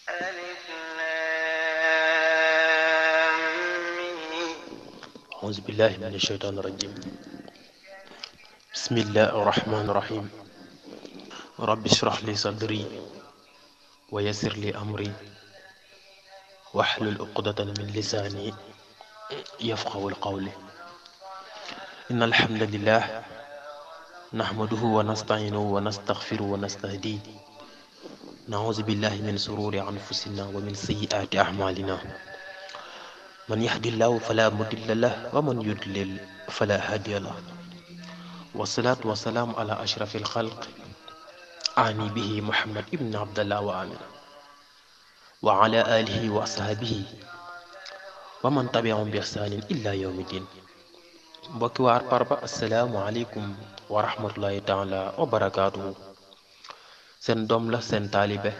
ألف لام ميم. أعوذ بالله من الشيطان الرجيم. بسم الله الرحمن الرحيم. رب اشرح لي صدري ويسر لي أمري واحلل عقدة من لساني يفقهوا القول. إن الحمد لله نحمده ونستعينه ونستغفره ونستهديه. نعوذ بالله من شرور أنفسنا ومن سيئات أعمالنا. من يهد الله فلا مضل له ومن يضلل فلا هادي له. والصلاة والسلام على أشرف الخلق أعني به محمد ابن عبد الله وآمن وعلى آله وأصحابه ومن تبعهم بإحسان إلا يوم الدين. mbokki waa Arparba asalaamualeykum wa rahmatullahi taala wa barakaatuhu. seen doom la seen taalibe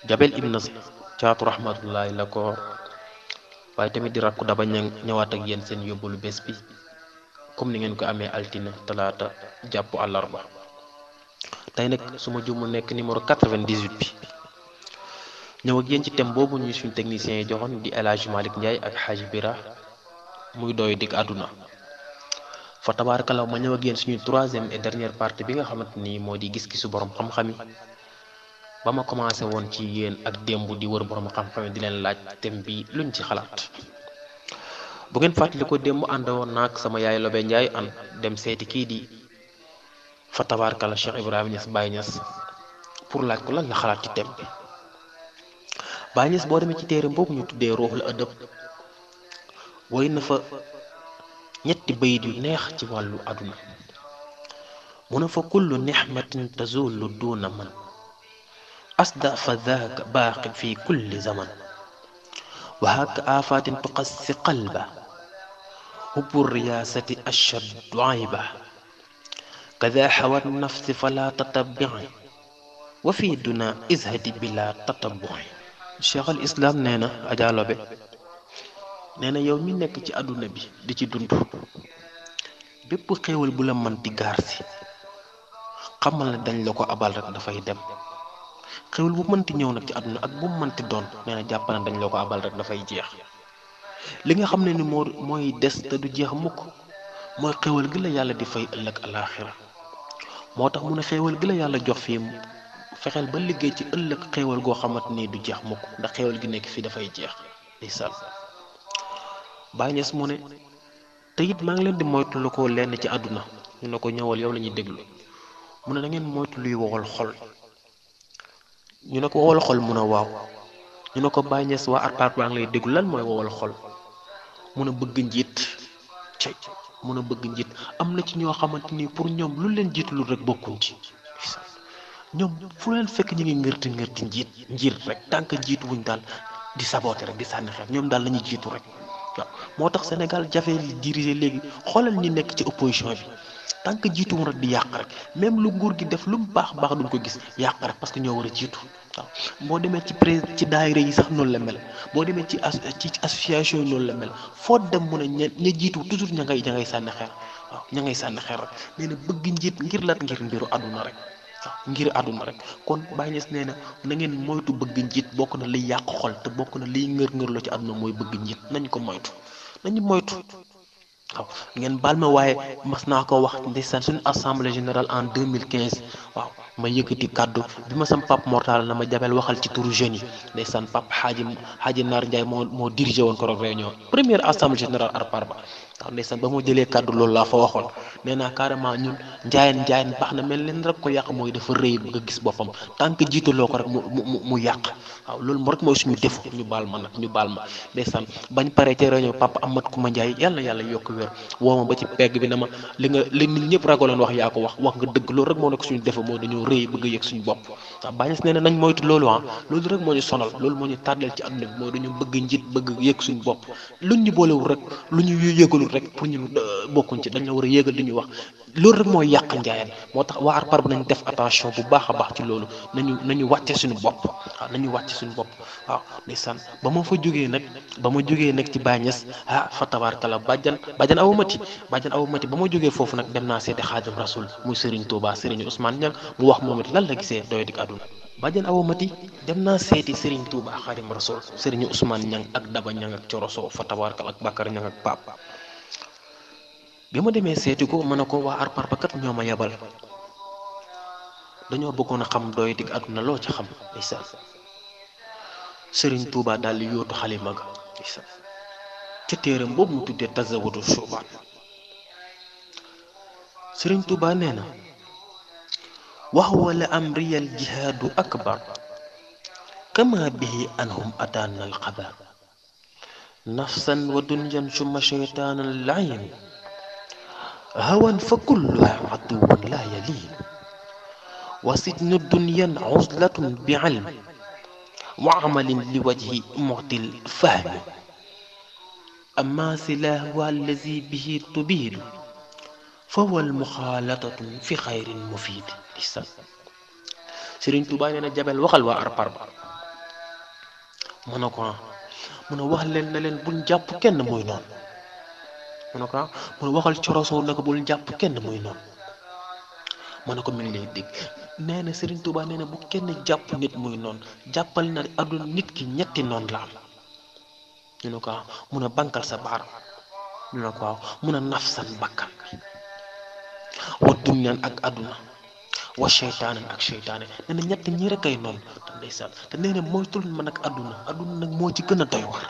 Jabel Ibn Caatu rahmatullahi la ko waaye tamit di rakku daba ñëwaat ak yéen seen yóbbalu bés bi comme ni ngeen ko amee altine talaata jàpp àllarba. tey nag suma jumul nekk numéro 98 bi ñëw ak yéen ci thème boobu ñu suñ techniciens yi joxoon di El Hadj Malick Ndiaye ak Hadj Bira muy doy dig àdduna. fa tabaarakalaw ma ñëw ak yéen suñuy troisième et dernière partie bi nga xamante ni moo di gis-gisu borom xam-xam yi ba ma commencé woon ci yéen ak démb di wër borom xam-xam yi di leen laaj thème bi luñ ci xalaat. bu ngeen fàttali ko démb àndoon naag sama yaay Lobe Ndiaye an dem seeti kii di fa tabaarakala Cheikh Ibrahima Niass Baye Niass pour laaj ko lan la xalaat ci thème bi. Baye Niass boo demee ci téere boobu ñu tuddee Ruuxul Adab woy na fa ñetti bayit yu neex ci wàllu àdduna. mu ne fa kullu nixmatin tazulu duuna man asda fa daaka baaqin fi kulli zaman wa haka afatin tuqassi qalba hubbu riyaasati ashaddu ayba kada xawat nafsi fala tatabici wa fi duna izhadi bila tatabuci. cheikh al islam nee na Adja Lobe nee na yow mi nekk ci àdduna bi di ci dund bépp xéewal bu la mën di gaar si xamal ne dañ la ko abal rek dafay dem. xéewal bu mënti ñëw nag ci àdduna ak bu mënti doon nee na jàpp na dañ la ko abal rek dafay jeex. li nga xam ne ni mooy des te du jeex mukk mooy xéewal gi la yàlla di fay ëllëg alaaxira. moo tax mu ne xéewal gi la yàlla jox fii fexeel ba liggéey ci ëllëg xéewal goo xamante ni du jeex mukk ndax xéewal gi nekk fii dafay jeex. ndeysaan Baye Niass mu ne te it maa ngi leen di moytu lu ko lenn ci àdduna. ñu ne ko ñëwal yow la ñuy déglu. mu ne da ngeen moytu luy wowal xol. ñu ne ko wowal xol mu ne waaw. ñu ne ko Baye Niass waa Arparba baa ngi lay déglu lan mooy wowal xol. mun a bëgg njiit cey mun a bëgg njiit am na ci ñoo xamante ni pour ñoom lu leen jiitalul rek bokkuñ ci. ñoom fu leen fekk ñu ngi ngërti njiit rek tànk jiitu wuñ daal di saboté rek di sànni xeer ñoom daal la ñuy jiitu rek. waaw moo tax Sénégal jafe li diriger léegi xoolal ñi nekk ci opposition bi tant que jiituwul rek di yàq rek même lu nguur gi def lu mu baax baax duñ ko gis yàq rek parce que ñoo war a jiitu. waaw boo demee ci daayira yi sax noonu la mel boo demee ci association yi noonu la mel foo dem mu ne ña jiitu toujours ña ngay sànni xeer. waaw ña ngay sànni xeer rek nee na bëgg njiit ngir lat ngir mbiru àdduna rek. waaw ngir àdduna rek kon Baye Niass nee na ngeen moytu bëgg njiit bokk na liy yàq xol te bokk na liy ngër-ngërloo ci àdduna mooy bëgg njiit nañ ko moytu nañu moytu. waaw ngeen baal ma waaye mas naa ko wax ndeysaan suñu assemblée générale en 2015 waaw ma yëkkati kàddu bi ma sam Pape Mortal na ma Jabel waxal ci turu jeunes yi ndeysaan Pape Xaaji Naar Ndiaye moo dirigé woon ko rek réunion première assemblée générale Arparba. waaw ndeysaan ba ma jëlee kàddu loolu laa fa waxoon nee naa carrément ñun njaayeen baax na mel leen rek ko yàq mooy dafa rëy bëgg a gis boppam tant que jiitaloo ko rek mu yàq. waaw loolu rek mooy suñu defu ñu baal ma ndeysaan bañ paree ca réunion Papa Amat Kuma Ndiaye yàlla na yàlla yokk wér woo ma ba ci pegg bi na ma li nit ñëpp ragaloon wax yaa ko wax nga dëgg loolu rek moo nekk suñu defu moo dañoo rëy bëgg a yëg suñu bopp. waaw Baye Niass nee na nañ moytu loolu loolu rek moo ñu sonal loolu moo ñu tàddeel ci àdduna bi mooy dañu bëgg njiit bëgg yëg suñu bopp luñ ñu boolewul rek lu ñu yëgalul rek pour ñu bokkuñ ci dañ la war a yëgal di ñu wax loolu rek mooy yàq njaayeen moo tax waa Arparba nañ def attention bu baax a baax ci loolu nañu wàcce suñu bopp. waaw nañu wàcce suñu bopp. waaw ndeysaan ba ma jógee nag ci Baye Niass fa tabaarkalla bàjjan awu mati ba ma jógee foofu nag dem naa seeti Xaadim Rasul muy Serigne Touba Serigne Ousmane Niang mu wax moom it lan la gisee doy dik àdduna aduna bàjjen Awa Mati dem naa seeti Serigne Touba Xadim Rasul Serigne Ousmane Ñang ak Daba Ñang ak Coroso fa tabarkal ak Bakar Ñang ak Paap bi ma demee seeti ko ma ne ko waa Arpar ba kat ñoo ma yebal dañoo bëggoon a xam doy dig aduna loo ci xam ndeysaan Serigne Touba daal di yóotu xalima ga ndeysaan ca téeram boobu mu tuddee Tazawudu Shubaan Serigne Touba nee na wax wala amriyal jihaadu akbar kama bihi anhum ataana alxabar nafsan wa dunyan summa sheytaanan layin hawan fa kulluha aduwun la yaliin wa sijnu dunyan uzlatun bi ilm wa amalin li wajhi mu'til fahmi amma silahu allazi bihi tubiidu fa huwa almuxaalatatu fi xayrin mufiid Sëriñ Tuubaa nee na jabel waxal waa Arpar ba mu ne ko mu ne wax leen na leen bul jàpp kenn muy noonu mu ne ko mu ne waxal Coroso ne ko bul jàpp kenn muy noonu mu ne ko mi ngi lay dégg nee na Sëriñ Tuubaa nee na bu kenn jàpp nit muy noonu jàppal na àdduna nit ki ñetti noonu la am ñu ne ko mun a bankal sa baar ñu ne ko mun a nafsan bakkan wa dunyan ak àdduna wa seytaanan ak seytaane nee na ñett ñi rek ay noonu te ndeysaan te nee na moytul ma nag àdduna nag moo ci gën a doy war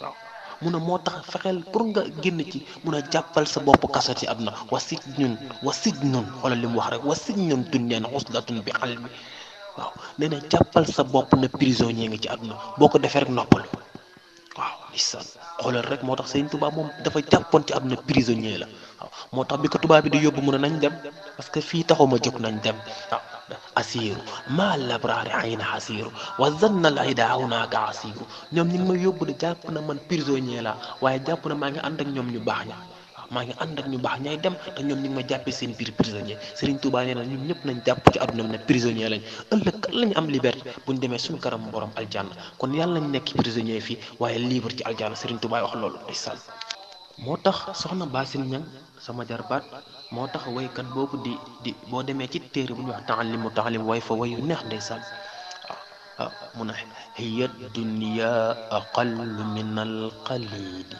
waaw mun a moo tax fexeel pour nga génn ci mun a jàppal sa bopp kaso ci àdduna wa sijnun xoolal li mu wax rek wa sijnun dunyan uslatun bi almi waaw nee na jàppal sa bopp na prisonnier nga ci àdduna boo ko defee rek noppalu waaw ndeysaan xoolal rek moo tax Sëriñ Tuubaa moom dafa jàppoon ci àdduna prisonnier la waaw moo tax bi ko tubaab bi di yóbbu mun a nañ dem parce que fii taxuma jóg nañ dem waaw asiiru maa labraari ayna asiiru wa zanna al ida hunaaka asiiru ñoom ñi ngi ma yóbbu de jàpp na man prisonnier la waaye jàpp na maa ngi ànd ak ñoom ñu baax ña waaw maa ngi ànd ak ñu baax ñay dem te ñoom ñi ngi ma jàppee seen biir prisonnier Sëriñ Tuubaa nee na ñun ñëpp nañ jàpp ci àdduna ne prisonnier lañ ëllëg kan lañu am liberté buñ demee suñu kanam borom aljanna kon yàlla nañ nekk prisonnier fii waaye libre ci aljanna Sëriñ Tuubaa wax loolu ndeysaan moo tax soxna Baasin Ñang sama jarbaat moo tax waykat boobu di boo demee ci téere bu ñuy wax taalim way fa wayu neex ndeysaan waaw mun a hiya dunya aqallu min alqalili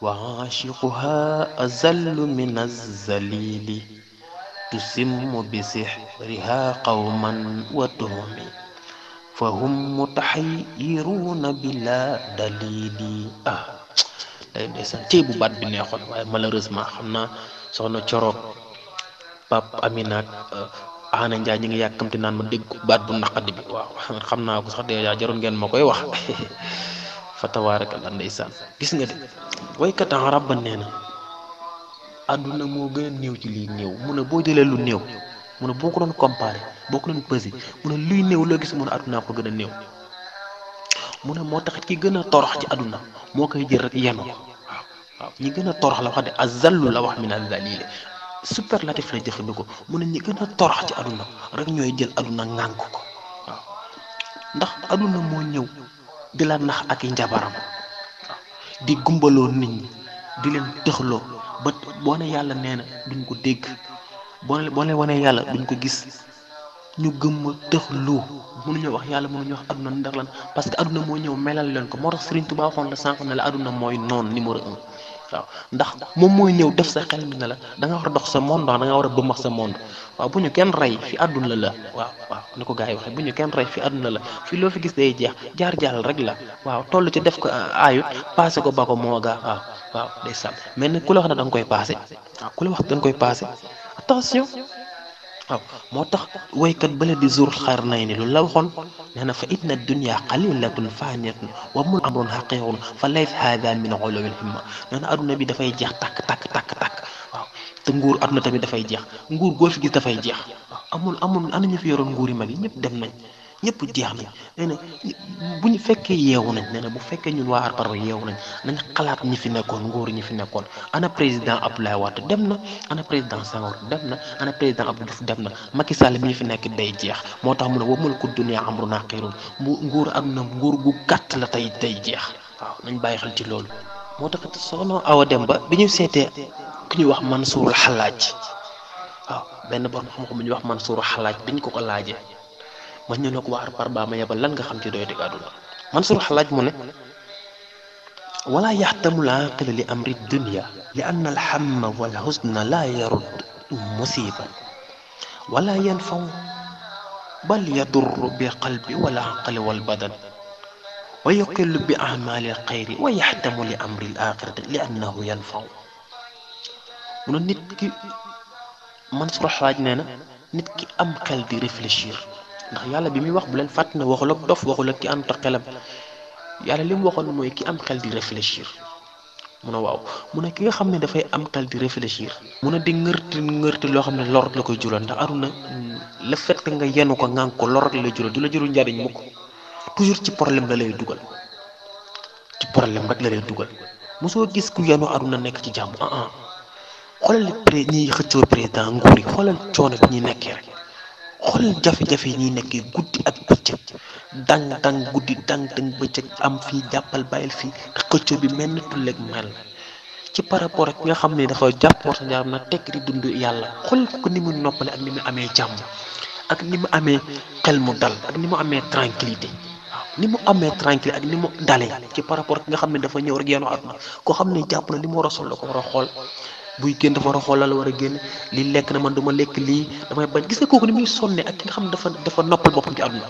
wa aashiquha azallu min azzalili tusimmu bi sihriha qawman wa tuhmi fa hum mutaxayyiruuna bila dalili day ndeysaan tey bu baat bi neexoon waaye malheureusement xam naa soxna Coro Pape Amina ak Ana Njaay ñi ngi yàkkamti naan ma dégg baat bu naqadi bi waaw xam naa ko sax dèjà jaroon ngeen ma koy wax fa tabaarakalla ndeysaan gis nga de waykat arab ba nee na àdduna moo gën a néew ci lii néew mu ne boo jëlee lu néew mu ne boo ko doon comparé boo ko doon pesé mu ne luy néew loo gis mu ne àdduna ko gën a néew mu ne moo taxit ki gën a torox ci àdduna moo koy jël rek yenu ko waaw ñi gën a torox la wax de azallu la wax min azalile superlatif la jëfandikoo mu ne ñi gën a torox ci àdduna rek ñooy jël àdduna ŋànk ko waaw ndax àdduna moo ñëw di la nax ak i njabaram waaw di gumbaloo nit ñi di leen tëxloo ba boo ne yàlla nee na duñ ko dégg boo leen wanee yàlla duñ ko gis ñu gëm tëxlu mënuñoo wax yàlla mënuñu wax àdduna ndax lan parce que àdduna moo ñëw melal leen ko moo tax Sëriñ Tuubaa waxoon la sànq ne la àdduna mooy noon numéro 1 waaw ndax moom mooy ñëw def sa xel mi ne la da nga war a dox sa monde da nga war a bëmax sa monde waaw bu ñu kenn rey fi àdduna la waaw ni ko gars yi waxee bu ñu kenn rey fi àdduna la fi loo fi gis day jeex jaar jàll rek la waaw toll ci def ko aayut passé ko ba ko moo gaa waaw day sàmm mel ni ku la wax ne da nga koy passé waaw ku la wax da nga koy passé attention waaw moo tax woykat bële di Zul Qarnayni loolu la waxoon nee na fa inna dunya qalilatun faniyatun wa mul amrun haqiqun fa laysa hada min ulul himma nee na adduna bi dafay jeex takk waaw te nguur adduna tamit dafay jeex nguur goo fi gis dafay jeex waaw amul ana ñu fi yoroon nguur yi mag yi ñëpp dem nañ ñëpp jeex nañ nee na bu ñu fekkee yeewu nañ nee na bu fekkee ñun waa Arpar yeewu nañ xalaat ñi fi nekkoon nguur ñi fi nekkoon ana président Abdoulaye Wade dem na ana président Senghor dem na ana président Abdou Diouf dem na Macky Sall mi fi nekk day jeex moo tax mu ne wa mulku dunya amrun haqiirun nguur am na nguur gu gàtt la tey day jeex waaw nañ bàyyi xel ci loolu. moo tax soxna Awa Demba bi ñu seetee ku ñuy wax Mansour Xalaaj waaw benn borom xam-xam bu ñuy wax Mansour Xalaaj bi ñu ko laajee ma ñu ne ko waar par baa ma yebal lan nga xam ci doy dëgg àdduna Mansour Xalaaj mu ne wala yaxtamul aaqilu li amri dunya li anna alhamma wal husna la yarud musiba wala yanfaw bal yadurru bi qalbi wal aqli wal badan wa yuqillu bi amali alxayri wa yaxtamu li amri al axirati li annahu yanfaw mu ne nit ki Mansour Xalaaj nee na nit ki am xel di réfléchir ndax yàlla bi muy wax bu leen fàtt ne waxul ak dof waxul ak ki ànd ak xelam yàlla li mu waxoon mooy ki am xel di réfléchir mu ne waaw mu ne ki nga xam ne dafay am xel di réfléchir mu ne di ngërti loo xam ne lor la koy jural ndax aduna le fait que nga yenu ko ngang ko lor la lay jural du la jurul njariñ mukk toujours ci problème la lay dugal ci problème rek la lay dugal mosoo gis ku yenu aduna nekk ci jàmm xoolal ñiy xëccoo président nguur yi xoolal coono bi ñuy nekkee rek xoolal jafe-jafe yi ñuy nekkee guddi ak bëccëg dang guddi dang bëccëg am fii jàppal bàyyil fii xëccoo bi mel ni tulleeg mel ci par rapport ak nga xam ne dafa jàppoor sa njaam nag tekk di dund yàlla xoolal ko ni mu noppale ak ni mu amee jàmm ak ni mu amee xel mu dal ak ni mu amee tranquillité waaw ni mu amee tranquillité ak ni mu dalee ci par rapport ak nga xam ne dafa ñëw rek yenu àdduna koo xam ne jàpp na li mu war a sol la ko war a xool buy génn dafa war a xool la war a génn li lekk na man duma lekk lii damay bañ gis nga kooku ni muy sonne ak ki nga xam ne dafa noppal boppam ci àdduna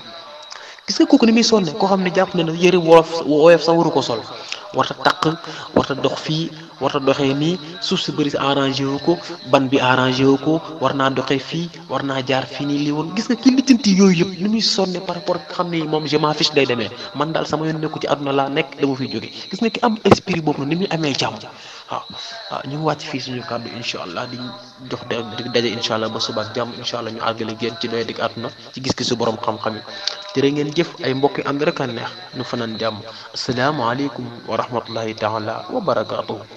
gis nga kooku ni muy sonne koo xam ne jàpp na ne yëre woyof sax waru ko sol warta taq warta dox fii warta doxee nii suuf si bëri si arrangé wu ko ban bi arrangé wu ko war naa doxee fii war naa jaar fii nii lii woon gis nga ki lijjanti yooyu yëpp ni muy sonne par rapport ak xam ne moom je m'en fiche day demee man daal sama yoon nekku ci àdduna laa nekk dama fiy jóge gis nga ki am esprit boobu ni muy amee jàmm waaw ñu ngi wàcc fii suñu kàddu incha allah di jox di daje incha allah ba suba ak jàmm incha allah ñu àggale génn ci doy dig àdduna ci gis-gisu borom xam-xam yi jërë ngeen jëf ay mbokk yi ànd rek a neex nu fanaan jàmm asalaamaaleykum wa rahmatullahi taala wa barakaatuhu